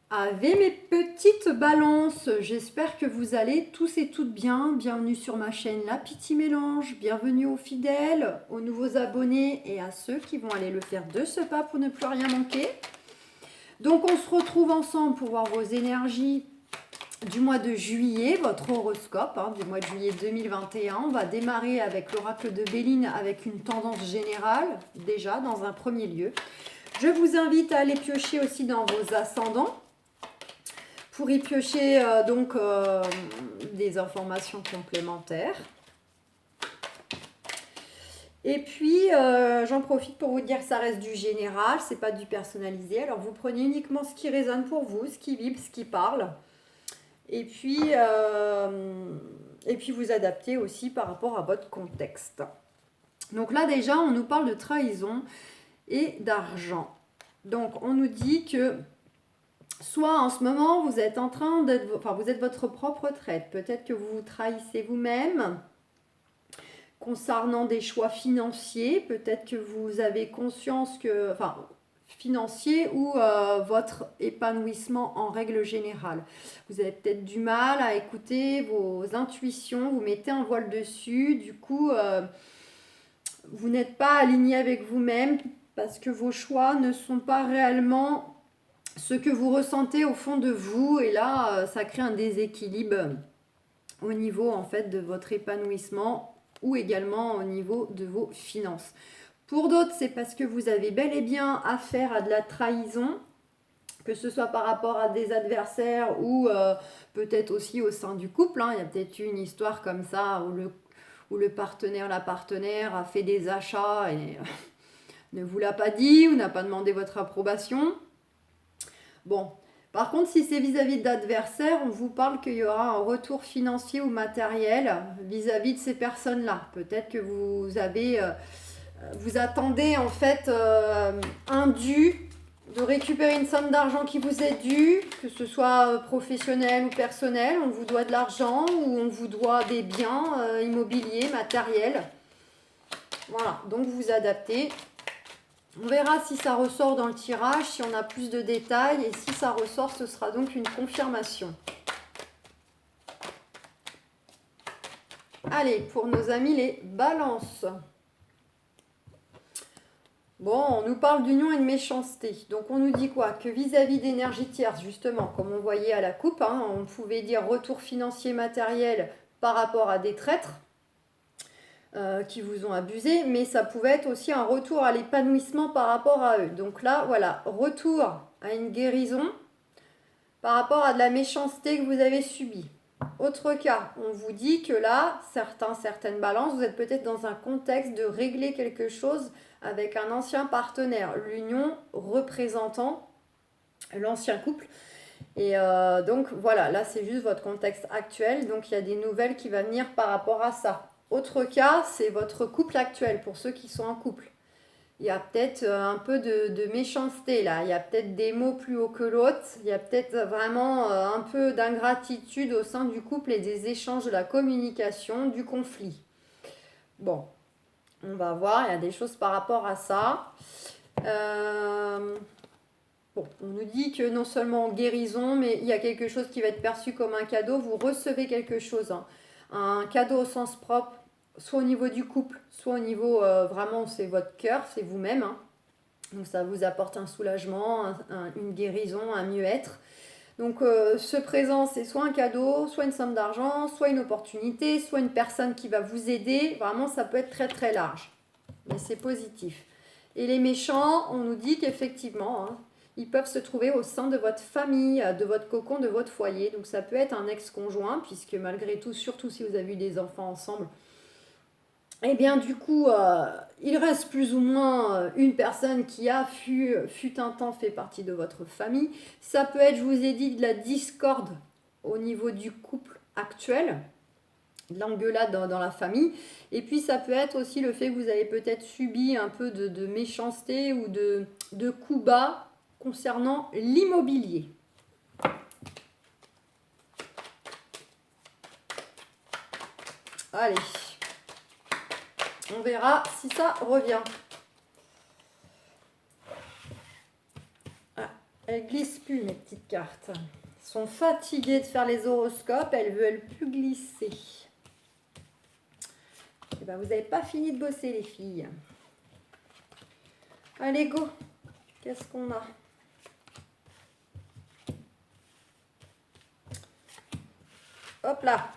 Ave mes petites balances, j'espère que vous allez tous et toutes bien. Bienvenue sur ma chaîne La Petite Mélange, bienvenue aux fidèles, aux nouveaux abonnés et à ceux qui vont aller le faire de ce pas pour ne plus rien manquer. Donc on se retrouve ensemble pour voir vos énergies du mois de juillet, votre horoscope du mois de juillet 2021. On va démarrer avec l'oracle de Béline avec une tendance générale, déjà dans un premier lieu. Je vous invite à aller piocher aussi dans vos ascendants pour y piocher des informations complémentaires. Et puis, j'en profite pour vous dire que ça reste du général, c'est pas du personnalisé. Alors, vous prenez uniquement ce qui résonne pour vous, ce qui vibre, ce qui parle. Et puis vous adaptez aussi par rapport à votre contexte. Donc là, déjà, on nous parle de trahison et d'argent. Donc, on nous dit que soit en ce moment, vous êtes en train d'être, vous êtes votre propre traître. Peut-être que vous vous trahissez vous-même concernant des choix financiers. Peut-être que vous avez conscience que, financier ou votre épanouissement en règle générale. Vous avez peut-être du mal à écouter vos intuitions, vous mettez un voile dessus, du coup, vous n'êtes pas aligné avec vous-même parce que vos choix ne sont pas réellement ce que vous ressentez au fond de vous, et là ça crée un déséquilibre au niveau en fait de votre épanouissement ou également au niveau de vos finances. Pour d'autres, c'est parce que vous avez bel et bien affaire à de la trahison, que ce soit par rapport à des adversaires ou peut-être aussi au sein du couple. Il y a peut-être eu une histoire comme ça où le partenaire, la partenaire a fait des achats et ne vous l'a pas dit ou n'a pas demandé votre approbation. Bon, par contre, si c'est vis-à-vis d'adversaires, on vous parle qu'il y aura un retour financier ou matériel vis-à-vis de ces personnes-là. Peut-être que vous attendez en fait un dû, de récupérer une somme d'argent qui vous est due, que ce soit professionnel ou personnel. On vous doit de l'argent ou on vous doit des biens immobiliers, matériels. Voilà, donc vous adaptez. On verra si ça ressort dans le tirage, si on a plus de détails, et si ça ressort, ce sera donc une confirmation. Allez, pour nos amis les balances. Bon, on nous parle d'union et de méchanceté. Donc on nous dit quoi? Que vis-à-vis d'énergie tierce, justement, comme on voyait à la coupe, on pouvait dire retour financier matériel par rapport à des traîtres qui vous ont abusé, mais ça pouvait être aussi un retour à l'épanouissement par rapport à eux. Donc là, voilà, retour à une guérison par rapport à de la méchanceté que vous avez subie. Autre cas, on vous dit que là, certaines balances, vous êtes peut-être dans un contexte de régler quelque chose avec un ancien partenaire, l'union représentant l'ancien couple. Et donc voilà, là c'est juste votre contexte actuel, donc il y a des nouvelles qui vont venir par rapport à ça. Autre cas, c'est votre couple actuel, pour ceux qui sont en couple. Il y a peut-être un peu de méchanceté là, il y a peut-être des mots plus hauts que l'autre, il y a peut-être vraiment un peu d'ingratitude au sein du couple et des échanges, de la communication, du conflit. Bon, on va voir, il y a des choses par rapport à ça. Bon, on nous dit que non seulement guérison, mais il y a quelque chose qui va être perçu comme un cadeau. Vous recevez quelque chose, un cadeau au sens propre, soit au niveau du couple, soit au niveau vraiment, c'est votre cœur, c'est vous-même. Donc ça vous apporte un soulagement, une guérison, un mieux-être. Donc ce présent, c'est soit un cadeau, soit une somme d'argent, soit une opportunité, soit une personne qui va vous aider. Vraiment, ça peut être très très large. Mais c'est positif. Et les méchants, on nous dit qu'effectivement, ils peuvent se trouver au sein de votre famille, de votre cocon, de votre foyer. Donc ça peut être un ex-conjoint, puisque malgré tout, surtout si vous avez eu des enfants ensemble, eh bien du coup, il reste plus ou moins une personne qui fut un temps fait partie de votre famille. Ça peut être, je vous ai dit, de la discorde au niveau du couple actuel, de l'engueulade dans la famille. Et puis ça peut être aussi le fait que vous avez peut-être subi un peu de méchanceté ou de coups bas concernant l'immobilier. Allez, on verra si ça revient. Elles glissent plus, mes petites cartes. Elles sont fatiguées de faire les horoscopes, elles veulent plus glisser. Et ben, vous n'avez pas fini de bosser, les filles. Allez, go. Qu'est-ce qu'on a? Hop là.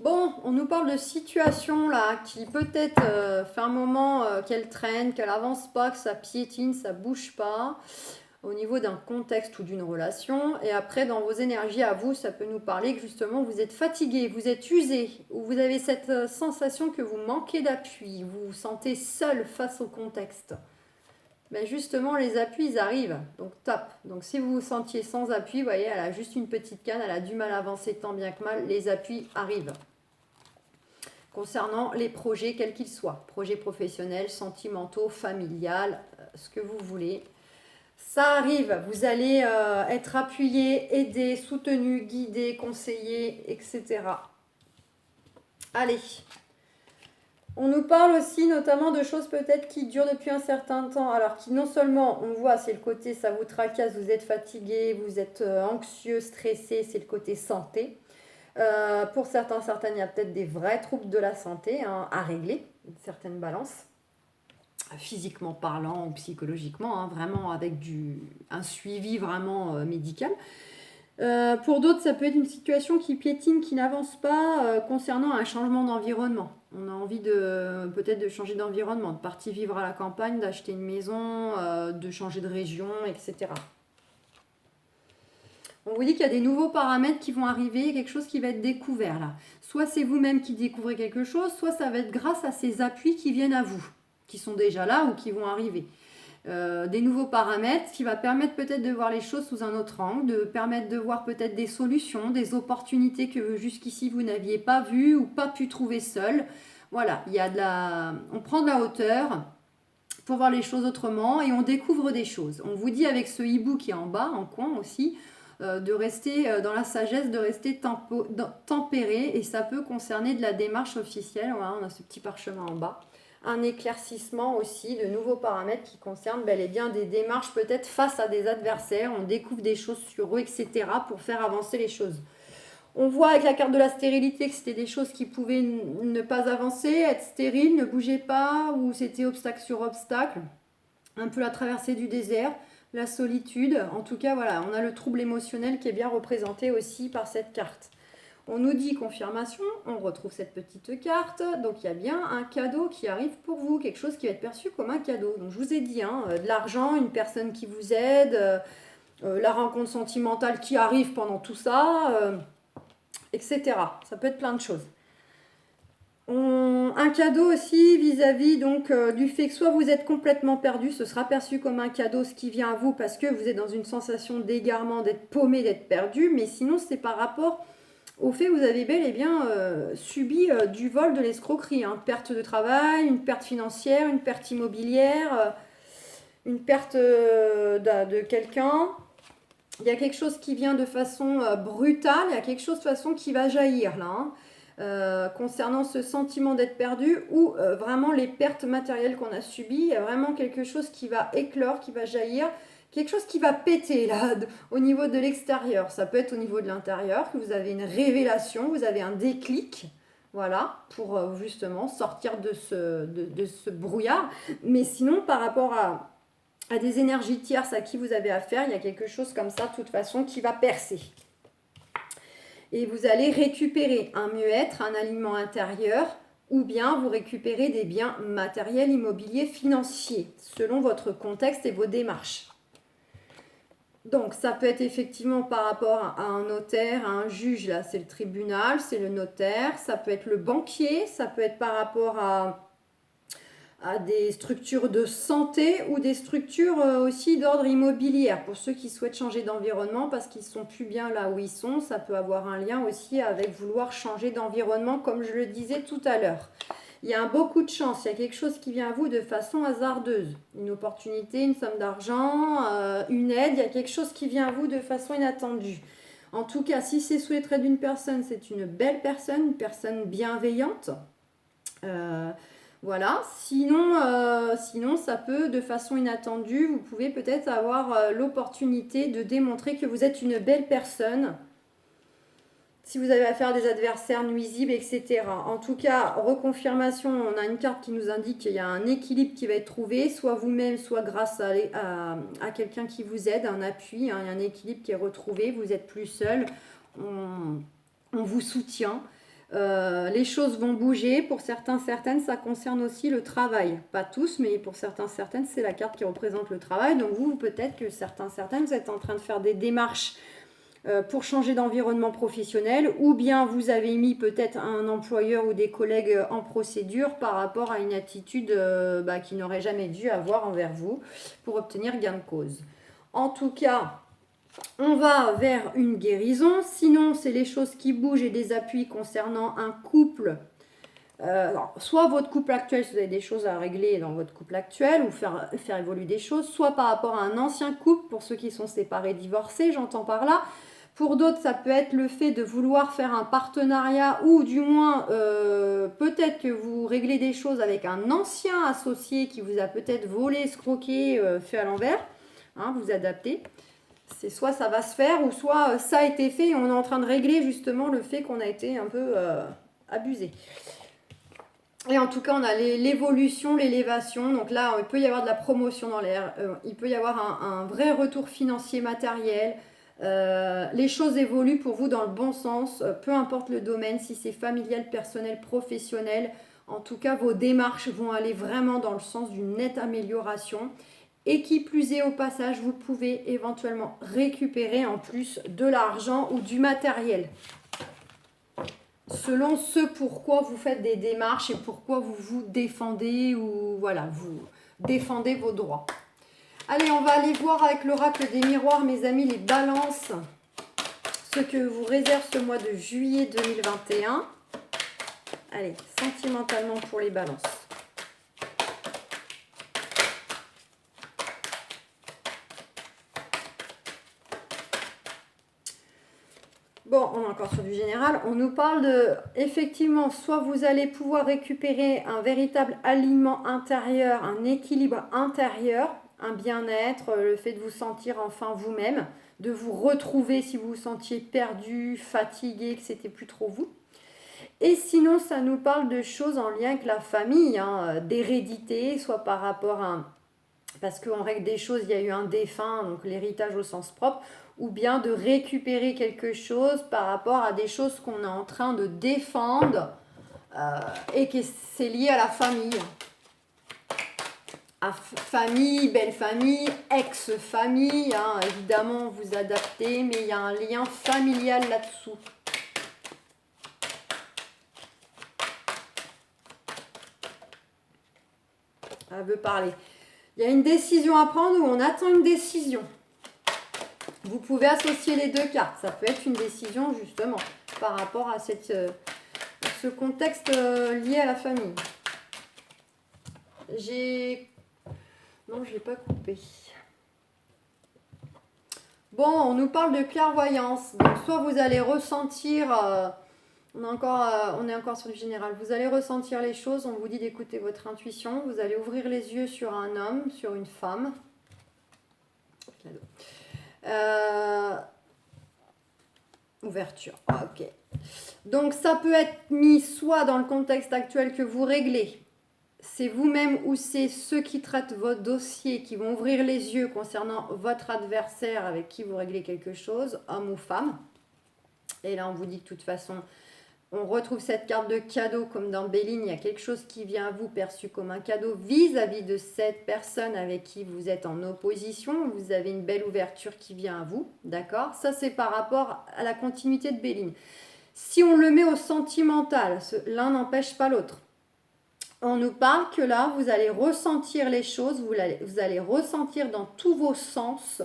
Bon, on nous parle de situation là qui peut-être fait un moment qu'elle traîne, qu'elle avance pas, que ça piétine, ça bouge pas au niveau d'un contexte ou d'une relation. Et après, dans vos énergies à vous, ça peut nous parler que justement vous êtes fatigué, vous êtes usé, ou vous avez cette sensation que vous manquez d'appui, vous vous sentez seul face au contexte. Ben justement, les appuis, ils arrivent. Donc, top. Donc, si vous vous sentiez sans appui, vous voyez, elle a juste une petite canne, elle a du mal à avancer tant bien que mal. Les appuis arrivent. Concernant les projets, quels qu'ils soient. Projets professionnels, sentimentaux, familial, ce que vous voulez. Ça arrive. Vous allez être appuyé, aidé, soutenu, guidé, conseillé, etc. Allez. On nous parle aussi notamment de choses peut-être qui durent depuis un certain temps. Alors qui non seulement, on voit, c'est le côté ça vous tracasse, vous êtes fatigué, vous êtes anxieux, stressé, c'est le côté santé. Pour certains, certaines, il y a peut-être des vrais troubles de la santé à régler, une certaine balance, physiquement parlant ou psychologiquement, vraiment avec un suivi vraiment médical. Pour d'autres, ça peut être une situation qui piétine, qui n'avance pas concernant un changement d'environnement. On a envie peut-être de changer d'environnement, de partir vivre à la campagne, d'acheter une maison, de changer de région, etc. On vous dit qu'il y a des nouveaux paramètres qui vont arriver, quelque chose qui va être découvert là. Soit c'est vous-même qui découvrez quelque chose, soit ça va être grâce à ces appuis qui viennent à vous, qui sont déjà là ou qui vont arriver. Des nouveaux paramètres qui va permettre peut-être de voir les choses sous un autre angle, de permettre de voir peut-être des solutions, des opportunités que jusqu'ici vous n'aviez pas vues ou pas pu trouver seul. Voilà, on prend de la hauteur pour voir les choses autrement et on découvre des choses. On vous dit avec ce hibou qui est en bas, en coin aussi, de rester dans la sagesse, de rester tempéré, et ça peut concerner de la démarche officielle. Voilà, on a ce petit parchemin en bas. Un éclaircissement aussi de nouveaux paramètres qui concernent bel et bien des démarches peut-être face à des adversaires. On découvre des choses sur eux, etc. pour faire avancer les choses. On voit avec la carte de la stérilité que c'était des choses qui pouvaient ne pas avancer, être stériles, ne bouger pas, ou c'était obstacle sur obstacle. Un peu la traversée du désert, la solitude. En tout cas, voilà, on a le trouble émotionnel qui est bien représenté aussi par cette carte. On nous dit confirmation, on retrouve cette petite carte, donc il y a bien un cadeau qui arrive pour vous, quelque chose qui va être perçu comme un cadeau. Donc je vous ai dit, de l'argent, une personne qui vous aide, la rencontre sentimentale qui arrive pendant tout ça, etc. Ça peut être plein de choses. Un cadeau aussi vis-à-vis donc du fait que soit vous êtes complètement perdu, ce sera perçu comme un cadeau ce qui vient à vous parce que vous êtes dans une sensation d'égarement, d'être paumé, d'être perdu, mais sinon c'est par rapport au fait que vous avez bel et bien subi du vol, de l'escroquerie, perte de travail, une perte financière, une perte immobilière, une perte de quelqu'un. Il y a quelque chose qui vient de façon brutale, il y a quelque chose de façon qui va jaillir là. Concernant ce sentiment d'être perdu ou vraiment les pertes matérielles qu'on a subies, il y a vraiment quelque chose qui va éclore, qui va jaillir. Quelque chose qui va péter là, au niveau de l'extérieur. Ça peut être au niveau de l'intérieur, que vous avez une révélation, vous avez un déclic, voilà, pour justement sortir de ce brouillard. Mais sinon, par rapport à des énergies tierces à qui vous avez affaire, il y a quelque chose comme ça, de toute façon, qui va percer. Et vous allez récupérer un mieux-être, un alignement intérieur, ou bien vous récupérez des biens matériels, immobiliers, financiers, selon votre contexte et vos démarches. Donc, ça peut être effectivement par rapport à un notaire, à un juge, là, c'est le tribunal, c'est le notaire. Ça peut être le banquier, ça peut être par rapport à des structures de santé ou des structures aussi d'ordre immobilier. Pour ceux qui souhaitent changer d'environnement parce qu'ils ne sont plus bien là où ils sont, ça peut avoir un lien aussi avec vouloir changer d'environnement, comme je le disais tout à l'heure. Il y a beaucoup de chance, il y a quelque chose qui vient à vous de façon hasardeuse. Une opportunité, une somme d'argent, une aide, il y a quelque chose qui vient à vous de façon inattendue. En tout cas, si c'est sous les traits d'une personne, c'est une belle personne, une personne bienveillante. Voilà, sinon ça peut, de façon inattendue, vous pouvez peut-être avoir l'opportunité de démontrer que vous êtes une belle personne, si vous avez affaire à des adversaires nuisibles, etc. En tout cas, reconfirmation, on a une carte qui nous indique qu'il y a un équilibre qui va être trouvé, soit vous-même, soit grâce à quelqu'un qui vous aide, un appui, hein, il y a un équilibre qui est retrouvé, vous n'êtes plus seul, on vous soutient. Les choses vont bouger. Pour certains, certaines, ça concerne aussi le travail. Pas tous, mais pour certains, certaines, c'est la carte qui représente le travail. Donc vous, peut-être que certains, certaines, vous êtes en train de faire des démarches pour changer d'environnement professionnel, ou bien vous avez mis peut-être un employeur ou des collègues en procédure par rapport à une attitude qui n'aurait jamais dû avoir envers vous pour obtenir gain de cause. En tout cas, on va vers une guérison. Sinon, c'est les choses qui bougent et des appuis concernant un couple. Soit votre couple actuel, si vous avez des choses à régler dans votre couple actuel ou faire évoluer des choses, soit par rapport à un ancien couple, pour ceux qui sont séparés, divorcés, j'entends par là. Pour d'autres, ça peut être le fait de vouloir faire un partenariat ou du moins peut-être que vous réglez des choses avec un ancien associé qui vous a peut-être volé, escroqué, fait à l'envers. Hein, vous adaptez. C'est soit ça va se faire ou soit ça a été fait et on est en train de régler justement le fait qu'on a été un peu abusé. Et en tout cas, on a l'évolution, l'élévation. Donc là, il peut y avoir de la promotion dans l'air. Il peut y avoir un vrai retour financier matériel. Les choses évoluent pour vous dans le bon sens. Peu importe le domaine, si c'est familial, personnel, professionnel. En tout cas, vos démarches vont aller vraiment dans le sens d'une nette amélioration. Et qui plus est, au passage, vous pouvez éventuellement récupérer en plus de l'argent ou du matériel. Selon ce pourquoi vous faites des démarches et pourquoi vous vous défendez ou voilà, vous défendez vos droits. Allez, on va aller voir avec l'oracle des miroirs, mes amis, les balances, ce que vous réserve ce mois de juillet 2021. Allez, sentimentalement pour les balances. Bon, on est encore sur du général. On nous parle de, effectivement, soit vous allez pouvoir récupérer un véritable alignement intérieur, un équilibre intérieur, un bien-être, le fait de vous sentir enfin vous-même, de vous retrouver si vous vous sentiez perdu, fatigué, que c'était plus trop vous. Et sinon, ça nous parle de choses en lien avec la famille, hein, d'hérédité, soit par rapport à... Parce qu'on règle des choses, il y a eu un défunt, donc l'héritage au sens propre, ou bien de récupérer quelque chose par rapport à des choses qu'on est en train de défendre et que c'est lié à la famille. À famille, belle famille, ex-famille, hein, évidemment vous adaptez, mais il y a un lien familial là-dessous. Elle veut parler. Il y a une décision à prendre ou on attend une décision. Vous pouvez associer les deux cartes. Ça peut être une décision justement par rapport à ce contexte lié à la famille. Non, je ne l'ai pas coupé. Bon, on nous parle de clairvoyance. Donc, soit vous allez ressentir... on est encore sur du général. Vous allez ressentir les choses. On vous dit d'écouter votre intuition. Vous allez ouvrir les yeux sur un homme, sur une femme. Ouverture. Ah, ok. Donc ça peut être mis soit dans le contexte actuel que vous réglez. C'est vous-même ou c'est ceux qui traitent votre dossier qui vont ouvrir les yeux concernant votre adversaire avec qui vous réglez quelque chose, homme ou femme. Et là, on vous dit que de toute façon, on retrouve cette carte de cadeau comme dans Béline. Il y a quelque chose qui vient à vous perçu comme un cadeau vis-à-vis de cette personne avec qui vous êtes en opposition. Vous avez une belle ouverture qui vient à vous. D'accord ? Ça, c'est par rapport à la continuité de Béline. Si on le met au sentimental, l'un n'empêche pas l'autre. On nous parle que là, vous allez ressentir les choses, vous allez ressentir dans tous vos sens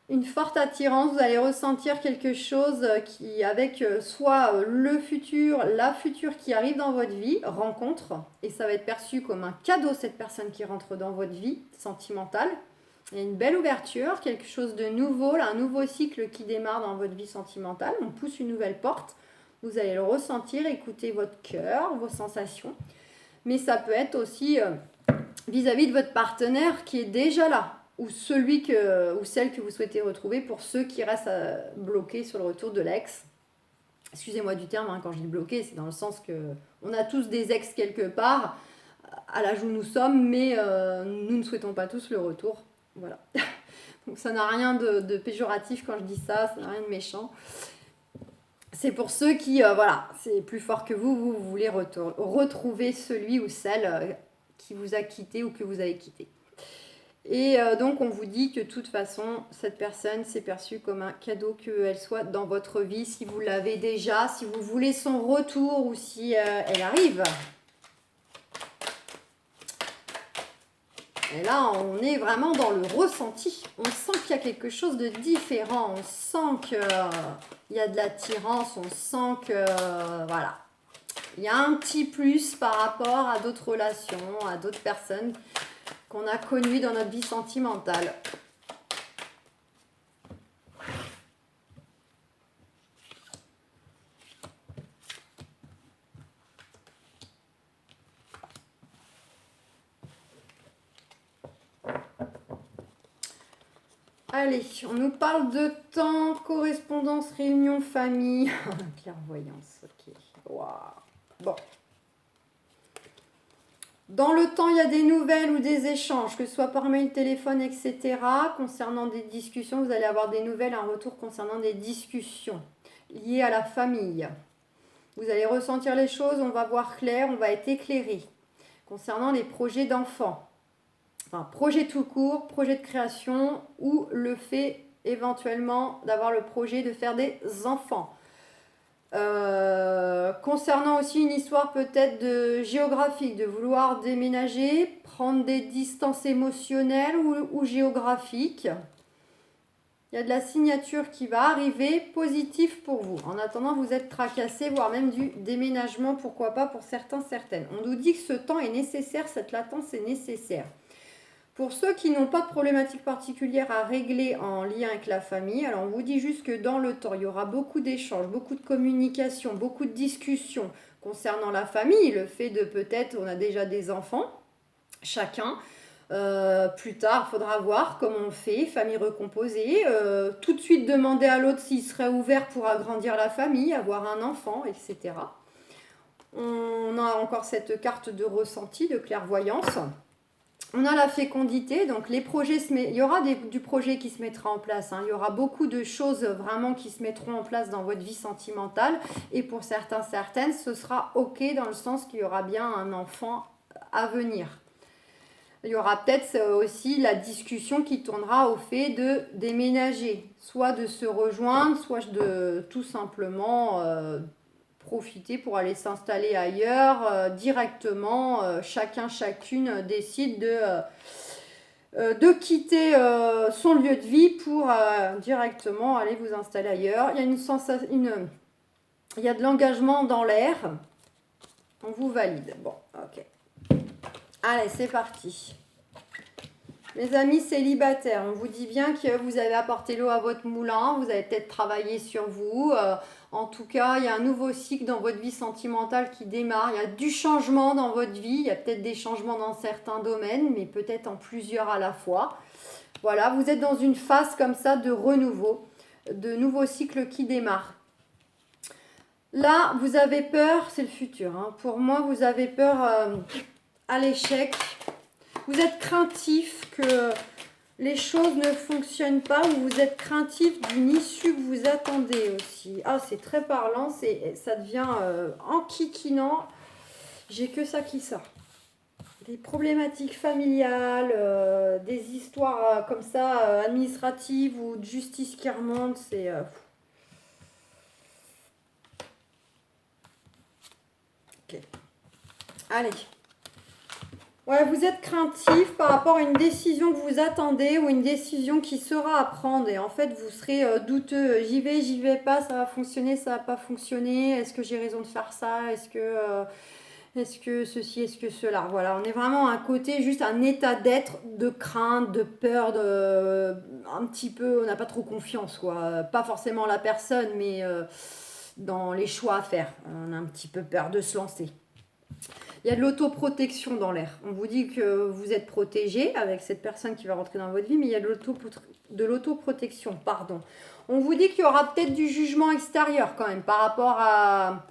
une forte attirance, vous allez ressentir quelque chose qui, avec soit le futur, la future qui arrive dans votre vie, rencontre, et ça va être perçu comme un cadeau, cette personne qui rentre dans votre vie sentimentale. Il y a une belle ouverture, quelque chose de nouveau, là, un nouveau cycle qui démarre dans votre vie sentimentale, on pousse une nouvelle porte. Vous allez le ressentir, écouter votre cœur, vos sensations. Mais ça peut être aussi vis-à-vis de votre partenaire qui est déjà là, ou celui ou celle que vous souhaitez retrouver pour ceux qui restent bloqués sur le retour de l'ex. Excusez-moi du terme, hein, quand je dis bloqué, c'est dans le sens que on a tous des ex quelque part, à l'âge où nous sommes, mais nous ne souhaitons pas tous le retour. Voilà. Donc ça n'a rien de péjoratif quand je dis ça, ça n'a rien de méchant. C'est pour ceux qui, voilà, c'est plus fort que vous voulez retrouver celui ou celle qui vous a quitté ou que vous avez quitté. Et donc on vous dit que de toute façon, cette personne s'est perçue comme un cadeau qu'elle soit dans votre vie, si vous l'avez déjà, si vous voulez son retour ou si elle arrive. Et là, on est vraiment dans le ressenti. On sent qu'il y a quelque chose de différent. On sent qu'il y a de l'attirance. On sent que, voilà, il y a un petit plus par rapport à d'autres relations, à d'autres personnes qu'on a connues dans notre vie sentimentale. Allez, on nous parle de temps, correspondance, réunion, famille. Clairvoyance, ok. Wow. Bon. Dans le temps, il y a des nouvelles ou des échanges, que ce soit par mail, téléphone, etc. Concernant des discussions, vous allez avoir des nouvelles, un retour concernant des discussions liées à la famille. Vous allez ressentir les choses, on va voir clair, on va être éclairé. Concernant les projets d'enfants. Enfin, projet tout court, projet de création ou le fait éventuellement d'avoir le projet de faire des enfants. Concernant aussi une histoire peut-être de géographique, de vouloir déménager, prendre des distances émotionnelles ou géographiques. Il y a de la signature qui va arriver, positif pour vous. En attendant, vous êtes tracassé, voire même du déménagement, pourquoi pas pour certains, certaines. On nous dit que ce temps est nécessaire, cette latence est nécessaire. Pour ceux qui n'ont pas de problématique particulière à régler en lien avec la famille, alors on vous dit juste que dans le temps, il y aura beaucoup d'échanges, beaucoup de communication, beaucoup de discussions concernant la famille, le fait de peut-être, on a déjà des enfants, chacun. Plus tard, il faudra voir comment on fait, famille recomposée, tout de suite demander à l'autre s'il serait ouvert pour agrandir la famille, avoir un enfant, etc. On a encore cette carte de ressenti, de clairvoyance. On a la fécondité, donc les projets il y aura du projet qui se mettra en place, hein. Il y aura beaucoup de choses vraiment qui se mettront en place dans votre vie sentimentale et pour certains, certaines, ce sera ok dans le sens qu'il y aura bien un enfant à venir. Il y aura peut-être aussi la discussion qui tournera au fait de déménager, soit de se rejoindre, soit de tout simplement profiter pour aller s'installer ailleurs directement. Chacune décide de quitter son lieu de vie pour directement aller vous installer ailleurs. Il y a il y a de l'engagement dans l'air. On vous valide. Bon, ok. Allez, c'est parti. Mes amis célibataires, on vous dit bien que vous avez apporté l'eau à votre moulin, vous avez peut-être travaillé sur vous. En tout cas, il y a un nouveau cycle dans votre vie sentimentale qui démarre. Il y a du changement dans votre vie. Il y a peut-être des changements dans certains domaines, mais peut-être en plusieurs à la fois. Voilà, vous êtes dans une phase comme ça de renouveau, de nouveau cycle qui démarre. Là, vous avez peur, c'est le futur. Hein. Pour moi, vous avez peur à l'échec. Vous êtes craintif que les choses ne fonctionnent pas ou vous êtes craintif d'une issue que vous attendez aussi. Ah, c'est très parlant, ça devient enquiquinant. J'ai que ça qui sort. Des problématiques familiales, des histoires comme ça, administratives ou de justice qui remontent, c'est... Ok. Allez. Ouais, vous êtes craintif par rapport à une décision que vous attendez ou une décision qui sera à prendre. Et en fait, vous serez douteux. J'y vais pas, ça va fonctionner, ça va pas fonctionner. Est-ce que j'ai raison de faire ça? Est-ce que ceci, est-ce que cela? Voilà, on est vraiment à un côté, juste un état d'être, de crainte, de peur, un petit peu, on n'a pas trop confiance, quoi. Pas forcément la personne, mais dans les choix à faire. On a un petit peu peur de se lancer. Il y a de l'autoprotection dans l'air. On vous dit que vous êtes protégé avec cette personne qui va rentrer dans votre vie, mais il y a de l'autoprotection, pardon. On vous dit qu'il y aura peut-être du jugement extérieur quand même par rapport à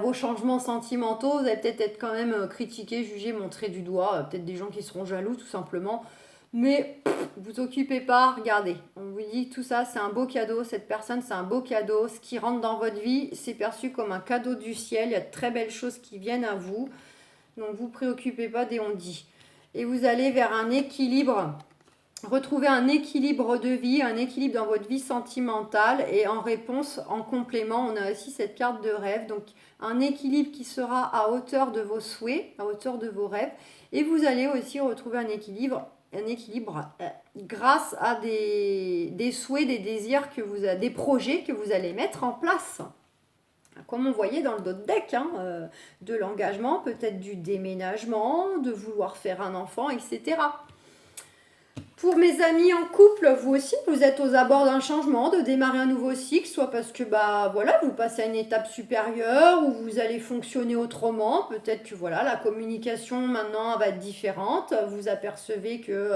vos changements sentimentaux. Vous allez peut-être être quand même critiqué, jugé, montré du doigt. Peut-être des gens qui seront jaloux tout simplement. Mais vous occupez pas, regardez. On vous dit tout ça, c'est un beau cadeau. Cette personne, c'est un beau cadeau. Ce qui rentre dans votre vie, c'est perçu comme un cadeau du ciel. Il y a de très belles choses qui viennent à vous. Donc vous ne vous préoccupez pas des on-dit. Et vous allez vers un équilibre, retrouver un équilibre de vie, un équilibre dans votre vie sentimentale. Et en réponse, en complément, on a aussi cette carte de rêve. Donc un équilibre qui sera à hauteur de vos souhaits, à hauteur de vos rêves. Et vous allez aussi retrouver un équilibre grâce à des souhaits, des désirs, des projets que vous allez mettre en place. Comme on voyait dans le dos de deck, de l'engagement, peut-être du déménagement, de vouloir faire un enfant, etc. Pour mes amis en couple, vous aussi, vous êtes aux abords d'un changement, de démarrer un nouveau cycle, soit parce que vous passez à une étape supérieure ou vous allez fonctionner autrement. Peut-être que la communication maintenant va être différente. Vous apercevez que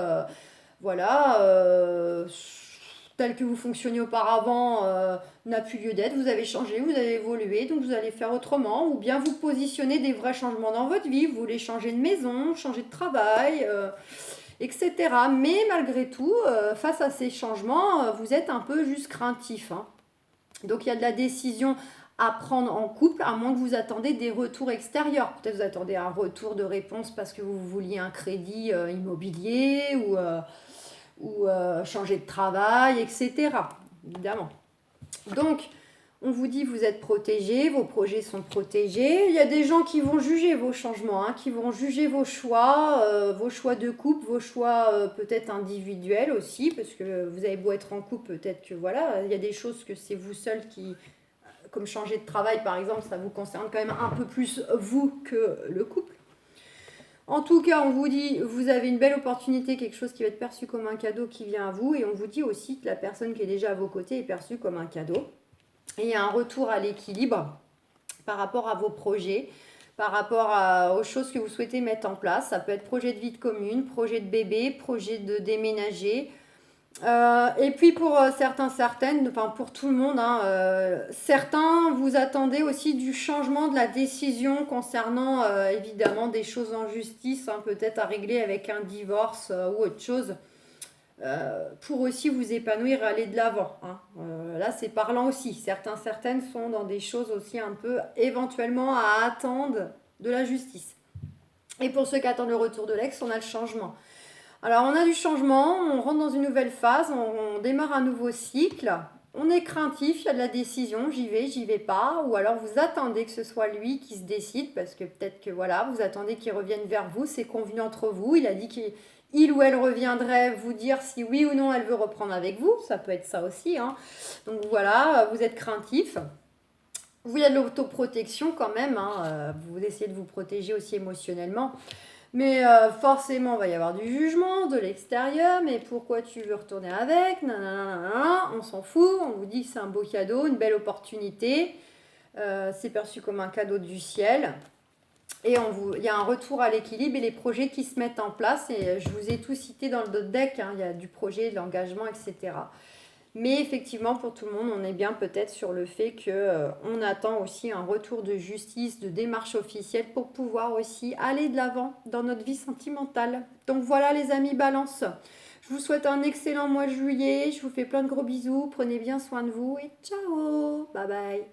tel que vous fonctionniez auparavant n'a plus lieu d'être, vous avez changé, vous avez évolué, donc vous allez faire autrement, ou bien vous positionnez des vrais changements dans votre vie, vous voulez changer de maison, changer de travail, etc. Mais malgré tout, face à ces changements, vous êtes un peu juste craintif. Donc il y a de la décision à prendre en couple, à moins que vous attendez des retours extérieurs. Peut-être vous attendez un retour de réponse parce que vous vouliez un crédit immobilier ou changer de travail, etc. Évidemment. Donc, on vous dit vous êtes protégé, vos projets sont protégés. Il y a des gens qui vont juger vos changements, qui vont juger vos choix de couple, vos choix peut-être individuels aussi, parce que vous avez beau être en couple, peut-être que il y a des choses que c'est vous seul qui, comme changer de travail par exemple, ça vous concerne quand même un peu plus vous que le couple. En tout cas, on vous dit, vous avez une belle opportunité, quelque chose qui va être perçu comme un cadeau qui vient à vous. Et on vous dit aussi que la personne qui est déjà à vos côtés est perçue comme un cadeau. Et il y a un retour à l'équilibre par rapport à vos projets, par rapport aux choses que vous souhaitez mettre en place. Ça peut être projet de vie de commune, projet de bébé, projet de déménager. Et puis pour certaines, enfin pour tout le monde, certains vous attendez aussi du changement de la décision concernant évidemment des choses en justice, peut-être à régler avec un divorce ou autre chose, pour aussi vous épanouir et aller de l'avant. Là c'est parlant aussi, certaines sont dans des choses aussi un peu éventuellement à attendre de la justice. Et pour ceux qui attendent le retour de l'ex, on a le changement. Alors, on a du changement, on rentre dans une nouvelle phase, on démarre un nouveau cycle. On est craintif, il y a de la décision, j'y vais pas. Ou alors, vous attendez que ce soit lui qui se décide, parce que peut-être que vous attendez qu'il revienne vers vous, c'est convenu entre vous. Il a dit qu'il ou elle reviendrait vous dire si oui ou non elle veut reprendre avec vous. Ça peut être ça aussi. Donc voilà, vous êtes craintif. Il y a de l'autoprotection quand même. Vous essayez de vous protéger aussi émotionnellement. Mais forcément, il va y avoir du jugement de l'extérieur. Mais pourquoi tu veux retourner avec? Nanana, on s'en fout. On vous dit que c'est un beau cadeau, une belle opportunité. C'est perçu comme un cadeau du ciel. Et il y a un retour à l'équilibre et les projets qui se mettent en place. Et je vous ai tout cité dans le deck. Il y a du projet, de l'engagement, etc. Mais effectivement, pour tout le monde, on est bien peut-être sur le fait qu'on attend aussi un retour de justice, de démarche officielle pour pouvoir aussi aller de l'avant dans notre vie sentimentale. Donc voilà les amis Balance. Je vous souhaite un excellent mois de juillet. Je vous fais plein de gros bisous. Prenez bien soin de vous et ciao. Bye bye.